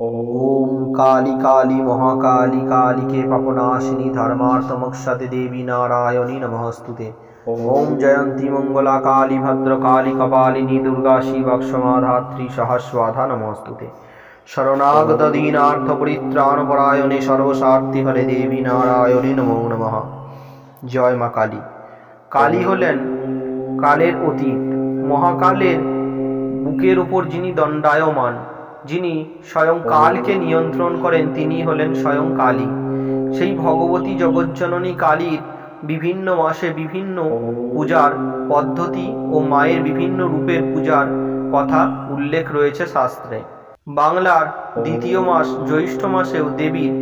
ओम काली काली महाकाली कालिके पापनाशिनी धर्मार्थमोक्षदे देवी नारायणी नमस्तुते। ओम जयंती मंगला काली भद्रकाली कपालिनी दुर्गा शिवक्षमाधात्री सहस्वाधा नमस्तुते। शरणागत दीनार्थ परित्राणपरायणे सर्वस्वार्थिहरे देवी नारायणी नमो नमः। जय मा काली। काली हलेन कालेर अतीत, महाकालेर बुकेर ऊपर जिनी दंडायमान, যিনি স্বয়ং কালকে নিয়ন্ত্রণ করেন, তিনি হলেন স্বয়ং কালী। সেই ভগবতী জগজ্জননী কালীর বিভিন্ন মাসে বিভিন্ন পূজার পদ্ধতি ও মায়ের বিভিন্ন রূপের পূজার কথা উল্লেখ রয়েছে শাস্ত্রে। বাংলার দ্বিতীয় মাস জ্যৈষ্ঠ মাসেও দেবীর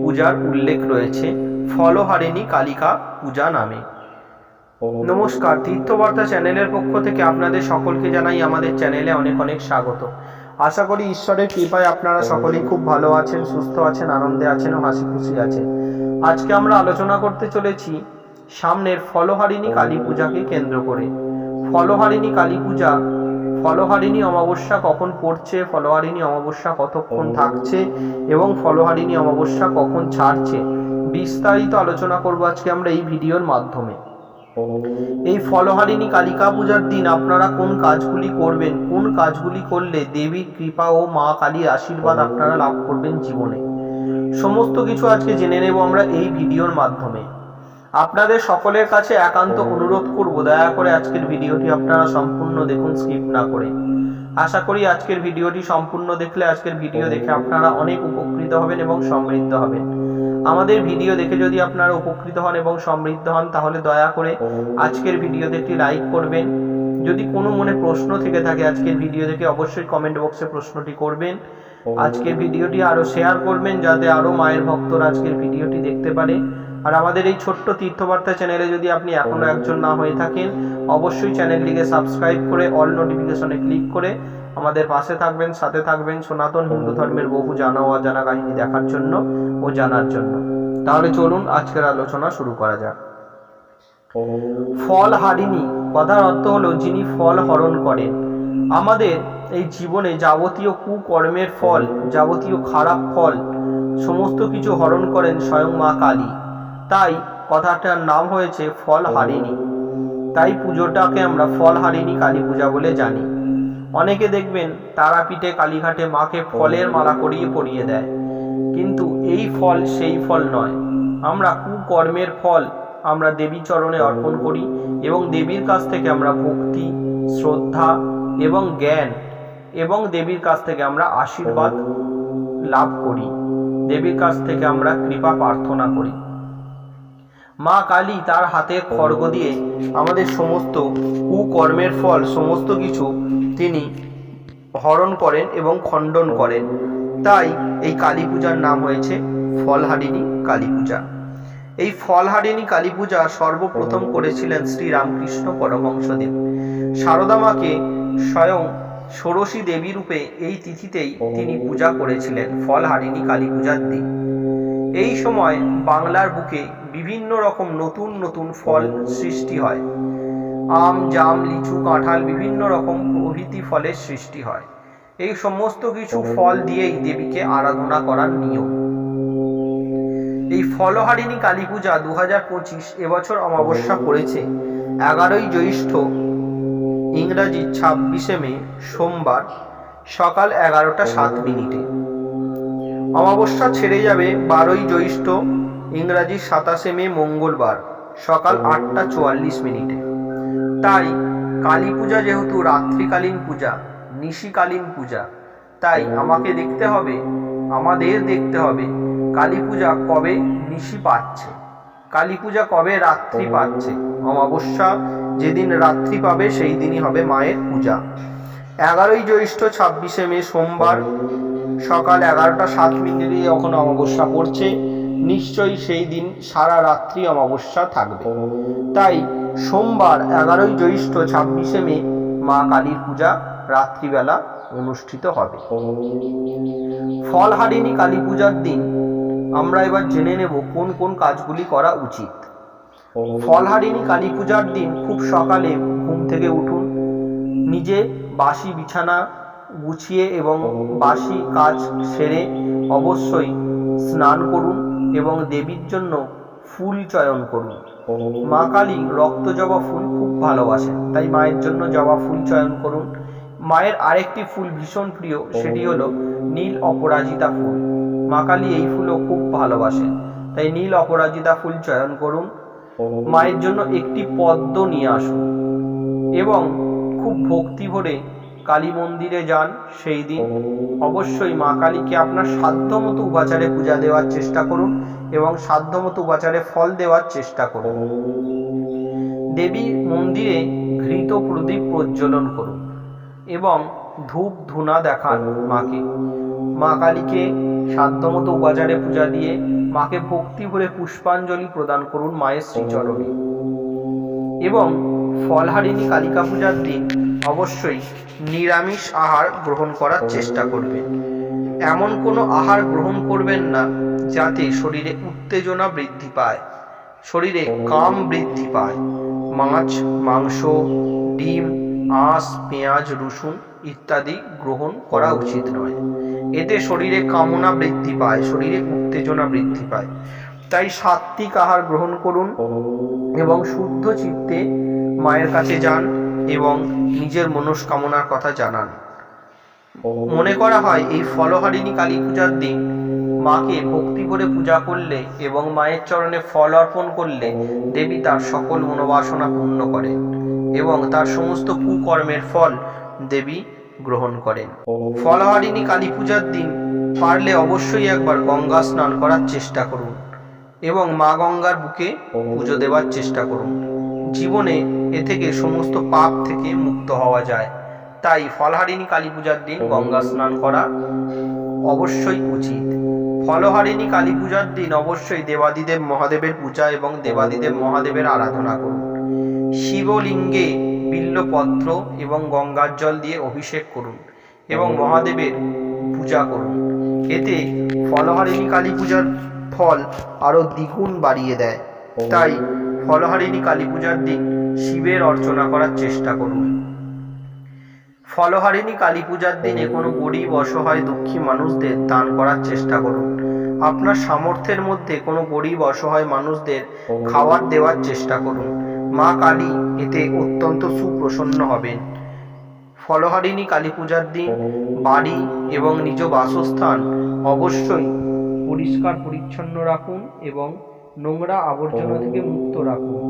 পূজার উল্লেখ রয়েছে ফলহারিণী কালিকা পূজা নামে। নমস্কার, তীর্থবার্তা চ্যানেলের পক্ষ থেকে আপনাদের সকলকে জানাই আমাদের চ্যানেলে অনেক অনেক স্বাগত। আশা করি ঈশ্বরের কৃপায় আপনারা সকলেই খুব ভালো আছেন, সুস্থ আছেন, আনন্দে আছেন ও হাসি খুশি আছেন। আজকে আমরা আলোচনা করতে চলেছি সামনের ফলহারিণী কালী পূজাকে কেন্দ্র করে। ফলহারিণী কালী পূজা, ফলহারিণী অমাবস্যা কখন পড়ছে, ফলহারিণী অমাবস্যা কতক্ষণ থাকছে এবং ফলহারিণী অমাবস্যা কখন ছাড়ছে, বিস্তারিত আলোচনা করব আজকে আমরা এই ভিডিওর মাধ্যমে। এই ফলহারিণী কালিকা পূজার দিন আপনারা কোন কাজগুলি করবেন, কোন কাজগুলি করলে দেবীর কৃপা ও মা কালীর আশীর্বাদ আপনারা লাভ করবেন জীবনে, সমস্ত কিছু আজকে জেনে নেব আমরা এই ভিডিওর মাধ্যমে। আপনাদের সকলের কাছে একান্ত অনুরোধ করব, দয়া করে আজকের ভিডিওটি আপনারা সম্পূর্ণ দেখুন, স্কিপ না করে। আশা করি আজকের ভিডিওটি সম্পূর্ণ দেখলে, আজকের ভিডিও দেখে আপনারা অনেক উপকৃত হবেন এবং সমৃদ্ধ হবেন। আমাদের ভিডিও দেখে যদি আপনারা উপকৃত হন এবং সমৃদ্ধ হন, তাহলে দয়া করে আজকের ভিডিওতে একটি লাইক করবেন। যদি কোনো মনে প্রশ্ন থেকে থাকে আজকের ভিডিও দেখে, অবশ্যই কমেন্ট বক্সে প্রশ্নটি করবেন। আজকের ভিডিওটি আরো শেয়ার করবেন, যাতে আরো মায়ের ভক্তরা আজকের ভিডিওটি দেখতে পারে। আর আমাদের এই ছোট্ট তীর্থবার্তা চ্যানেলে যদি আপনি এখনো একজন না হয়ে থাকেন, অবশ্যই চ্যানেলটিকে সাবস্ক্রাইব করে অল নোটিফিকেশনে ক্লিক করে আমাদের পাশে থাকবেন, সাথে থাকবেন সনাতন হিন্দু ধর্মের বহু জানা ও অজানা কাহিনী দেখার জন্য ও জানার জন্য। তাহলে চলুন আজকের আলোচনা শুরু করা যাক। ফলহারিণী কথার অর্থ হলো যিনি ফল হরণ করেন। আমাদের এই জীবনে যাবতীয় কুকর্মের ফল, যাবতীয় খারাপ ফল সমস্ত কিছু হরণ করেন স্বয়ং মা কালী। তাই কথাটার নাম হয়েছে ফলহারিণী। তাই পুজোটাকে আমরা ফলহারিণী কালী পূজা বলে জানি। অনেকে দেখবেন তারাপীঠে, কালীঘাটে মাকে ফলের মালা পরিয়ে দেয়, কিন্তু এই ফল সেই ফল নয়। আমরা কুকর্মের ফল আমরা দেবী চরণে অর্পণ করি এবং দেবীর কাছ থেকে আমরা ভক্তি, শ্রদ্ধা এবং জ্ঞান এবং দেবীর কাছ থেকে আমরা আশীর্বাদ লাভ করি, দেবীর কাছ থেকে আমরা কৃপা প্রার্থনা করি। মা কালী তার হাতে খড়গ দিয়ে আমাদের সমস্ত কুকর্মের ফল সমস্ত কিছু তিনি হরণ করেন এবং খণ্ডন করেন। তাই এই কালী পূজার নাম হয়েছে ফলহারিণী কালী পূজা। এই ফলহারিণী কালী পূজা সর্বপ্রথম করেছিলেন শ্রী রামকৃষ্ণ পরমহংসদেব। সারদা মাকে স্বয়ং ষোড়শী দেবী রূপে এই তিথিতেই তিনি পূজা করেছিলেন, ফলহারিণী কালী পূজার দিন। এই সময় বাংলার বুকে বিভিন্ন রকম নতুন নতুন ফল সৃষ্টি হয়। আম, জাম, লিচু, কাঁঠাল, বিভিন্ন রকম প্রভৃতি ফলের সৃষ্টি হয়। এই সমস্ত কিছু ফল দিয়েই দেবীকে আরাধনা করার নিয়ম। এই ফলহারিণী কালী পূজা 2025 এবছর অমাবস্যা পড়েছে 11ই জ্যৈষ্ঠ, ইংরাজি 26শে মে, সোমবার সকাল 11টা 7 অমাবস্যা ছেড়ে যাবে 12ই জ্যৈষ্ঠ, ইংরাজি 27শে মে, মঙ্গলবার সকাল 8টা 44। তাই কালী পূজা যেহেতু রাত্রিকালীন পূজা, নিশিকালীন পূজা, তাই আমাদের দেখতে হবে কালী পূজা কবে নিশি পাচ্ছে, কালী পূজা কবে রাত্রি পাচ্ছে। অমাবস্যা যেদিন রাত্রি পাবে সেই দিনই হবে মায়ের পূজা। 11ই জ্যৈষ্ঠ 26শে মে, সোমবার সকাল 11টা 7 যখন অমাবস্যা পড়ছে, নিশ্চয়ই সেই দিন সারা রাত্রি অমাবস্যা থাকবে। তাই সোমবার 11ই জ্যৈষ্ঠ 26শে মে মা কালীর পূজা রাত্রিবেলা অনুষ্ঠিত হবে। ফলহারিণী কালী পূজার দিন আমরা এবার জেনে নেব কোন কোন কাজগুলি করা উচিত। ফলহারিণী কালী পূজার দিন খুব সকালে ঘুম থেকে উঠুন, নিজে বাসি বিছানা গুছিয়ে এবং বাসি কাজ সেরে অবশ্যই স্নান করুন এবং দেবীর জন্য ফুল চয়ন করুন। মা কালী রক্ত জবা ফুল খুব ভালোবাসেন, তাই মায়ের জন্য জবা ফুল চয়ন করুন। মায়ের আরেকটি ফুল ভীষণ প্রিয়, সেটি হলো নীল অপরাজিতা ফুল। মা কালী এই ফুলও খুব ভালোবাসেন, তাই নীল অপরাজিতা ফুল চয়ন করুন। মায়ের জন্য একটি পদ্ম নিয়ে আসুন এবং খুব ভক্তি ভরে কালী মন্দিরে যান। সেই দিন অবশ্যই মা কালীকে আপনার সাধ্যমতো উপাচারে পূজা দেওয়ার চেষ্টা করুন এবং সাধ্যমতো উপাচারে ফল দেওয়ার চেষ্টা করুন। দেবীর মন্দিরে ঘৃত প্রদীপ প্রজ্বলন করুন এবং ধূপ ধুনা দেখান মাকে। মা কালীকে সাধ্যমতো উপাচারে পূজা দিয়ে মাকে ভক্তি ভরে পুষ্পাঞ্জলি প্রদান করুন মায়ের শ্রীচরণে। এবং ফলহারিণী কালিকা পূজার দিন অবশ্যই নিরামিষ আহার গ্রহণ করার চেষ্টা করবেন। এমন কোনো আহার গ্রহণ করবেন না যাতে শরীরে উত্তেজনা বৃদ্ধি পায়, শরীরে কাম বৃদ্ধি পায়। মাছ, মাংস, ডিম, আঁশ, পেঁয়াজ, রসুন ইত্যাদি গ্রহণ করা উচিত নয়। এতে শরীরে কামনা বৃদ্ধি পায়, শরীরে উত্তেজনা বৃদ্ধি পায়। তাই সাত্ত্বিক আহার গ্রহণ করুন এবং শুদ্ধ চিত্তে মায়ের কাছে যান এবং নিজের মনস্কামনার কথা জানান। মনে করা হয় এই ফলহারিণী কালী পূজার দিন মাকে ভক্তি করে পূজা করলে এবং মায়ের চরণে ফল অর্পণ করলে দেবী তার সকল মনোবাসনা পূর্ণ করেন এবং তার সমস্ত কুকর্মের ফল দেবী গ্রহণ করেন। ফলহারিণী কালী পূজার দিন পারলে অবশ্যই একবার গঙ্গা স্নান করার চেষ্টা করুন এবং মা গঙ্গার বুকে পুজো দেওয়ার চেষ্টা করুন। জীবনে এ থেকে সমস্ত পাপ থেকে মুক্ত হওয়া যায়। তাই ফলহারিণী কালী পূজার দিন গঙ্গা স্নান করা অবশ্যই উচিত। ফলহারিণী কালী পূজার দিন অবশ্যই দেবাদিদেব মহাদেবের পূজা এবং দেবাদিদেব মহাদেবের আরাধনা করুন। শিবলিঙ্গে বিল্লপত্র এবং গঙ্গার জল দিয়ে অভিষেক করুন এবং মহাদেবের পূজা করুন। এতে ফলহারিণী কালী পূজার ফল আরো দ্বিগুণ বাড়িয়ে দেয়। তাই ফলহারিণী কালী পূজার দিন শিবের অর্চনা করার চেষ্টা করুন। ফলহারিণী কালী পূজার দিনে কোনো গরিব, অসহায়, দুঃখী মানুষদের দান করার চেষ্টা করুন। আপনার সামর্থ্যের মধ্যে কোনো গরিব, অসহায় মানুষদের খাবার দেওয়ার চেষ্টা করুন। মা কালী এতে অত্যন্ত সুপ্রসন্ন হবেন। ফলহারিণী কালী পূজার দিন বাড়ি এবং নিজ বাসস্থান অবশ্যই পরিষ্কার পরিচ্ছন্ন রাখুন এবং নোংরা আবর্জনা থেকে মুক্ত রাখুন।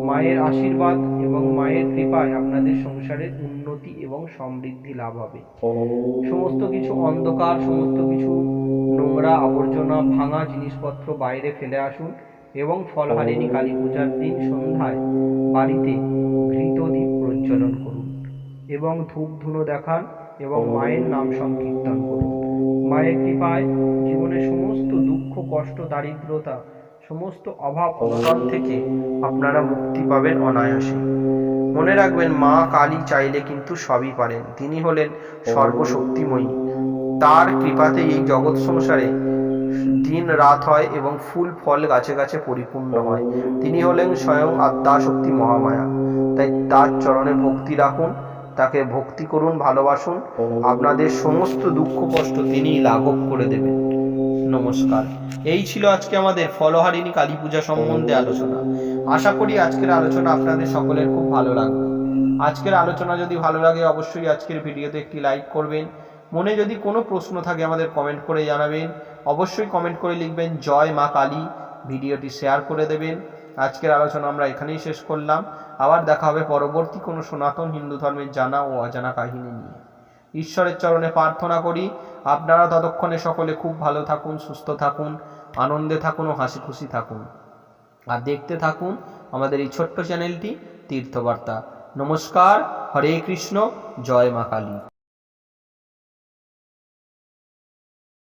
মায়ের আশীর্বাদ এবং মায়ের কৃপায় আপনাদের সংসারের উন্নতি এবং সমৃদ্ধি লাভ হবে। সমস্ত কিছু অন্ধকার, সমস্ত কিছু নোংরা আবর্জনা, ভাঙা জিনিসপত্র বাইরে ফেলে আসুন এবং ফলহারিণী কালী পূজার দিন সন্ধ্যায় বাড়িতে ঘৃতদীপ প্রজ্বলন করুন এবং ধূপ ধুনো দেখান এবং মায়ের নাম সংকীর্তন করুন। মায়ের কৃপায় জীবনের সমস্ত দুঃখ, কষ্ট, দারিদ্রতা, সমস্ত অভাব অনটন থেকে আপনারা মুক্তি পাবেন অনায়াসে। মনে রাখবেন, মা কালী চাইলে কিন্তু সবই পারেন। তিনি হলেন সর্বশক্তিময়ী। তার কৃপাতেই এই জগৎ সংসারে দিন রাত হয় এবং ফুল ফল গাছে গাছে পরিপূর্ণ হয়। তিনি হলেন স্বয়ং আদ্যাশক্তি মহামায়া। তাই তার চরণে ভক্তি রাখুন, তাকে ভক্তি করুন, ভালোবাসুন। আপনাদের সমস্ত দুঃখ কষ্ট তিনিই লাঘব করে দেবেন। নমস্কার। এই ছিল আজকে আমাদের ফলহারিণী কালী পূজা সম্বন্ধে আলোচনা। আশা করি আজকের আলোচনা আপনাদের সকলের খুব ভালো লাগবে। আজকের আলোচনা যদি ভালো লাগে অবশ্যই আজকের ভিডিওতে একটি লাইক করবেন। মনে যদি কোনো প্রশ্ন থাকে আমাদের কমেন্ট করে জানাবেন। অবশ্যই কমেন্ট করে লিখবেন জয় মা কালী। ভিডিওটি শেয়ার করে দেবেন। আজকের আলোচনা আমরা এখানেই শেষ করলাম। আবার দেখা হবে পরবর্তী কোনো সনাতন হিন্দু ধর্মের জানা ও অজানা কাহিনী নিয়ে। ঈশ্বরের চরণে প্রার্থনা করি আপনারা ততক্ষণে সকলে খুব ভালো থাকুন, সুস্থ থাকুন, আনন্দে থাকুন ও হাসি খুশি থাকুন। আর দেখতে থাকুন আমাদের এই ছোট্ট চ্যানেলটি তীর্থবার্তা। নমস্কার। হরে কৃষ্ণ। জয় মা কালী।